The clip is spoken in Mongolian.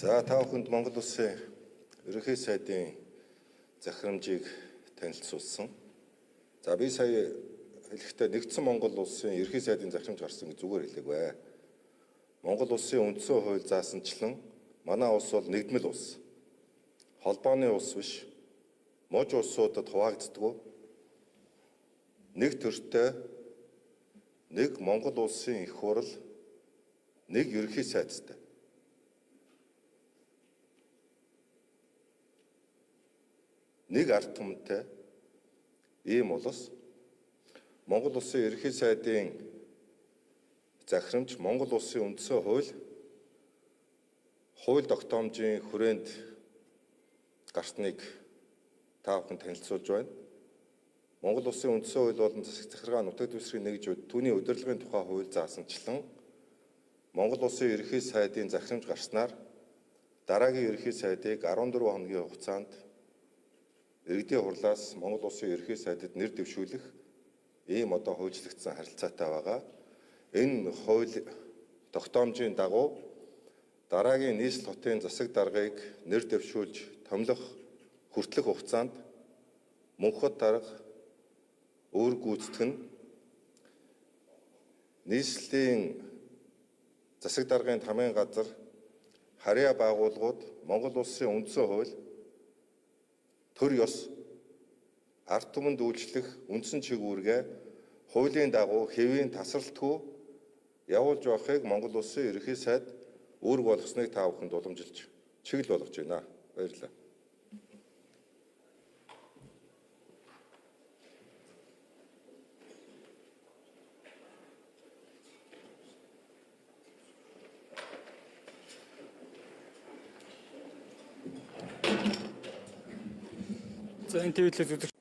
За та бүхэнд Монгол Улсын ерөнхий сайдын захирамжийг танилцуулсан. За би сая хэлэхдээ нэгдсэн Монгол Улсын ерөнхий сайдын захирамж гарсан гэж зүгээр хэлээгүй. Монгол Улсын үндсэн хууль заасанчлан манай улс бол нэгдмэл улс. Холбооны улс биш. Муж улсуудад хуваагддаг. Нэг төртэй нэг Монгол Улсын их хурал нэг ерөнхий сайдтай. Нэг ард түмэнтэй ийм улс. Монгол Улсын ерөнхий сайдын захирамж Монгол Улсын үндсэн хууль тогтоомжийн хүрээнд гарсныг та бүхэн танилцуулж байна. Монгол Улсын үндсэн хууль болон засаг захиргаа нутаг дэвсгэрийн нэгж түүний удирдлагын тухай хууль заасанчлан Монгол Улсын ерөнхий сайдын захирамж гарснаар дараагийн ерөнхий сайдыг 14 хоногийн хугацаанд иргэдийн хурлаас Монгол Улсын ерөнхий сайдад нэр дэвшүүлэх ийм одоо хуульчлагдсан харилцаатай байгаа. Энэ хууль тогтоомжийн дагуу дараагийн нийслэл хотын засаг даргыг нэр дэвшүүлж томилох хүртэлх хугацаанд мөнхөд дарга өөр гүйцэтгэх нь нийслэлийн засаг даргын тамгын газар харьяа байгууллагууд Монгол Улсын үндсэн хууль төр ёс ард түмэнд үйлчлэх үндсэн чиглэлгээ хуулийн дагуу хэвийн тасралтгүй явуулж явахыг Монгол Улсын ерөнхий сайд үүрэг болгосныг та бүхэнд уламжилж чиглэл болгож байна. Баярлалаа. За энэ төвлөлд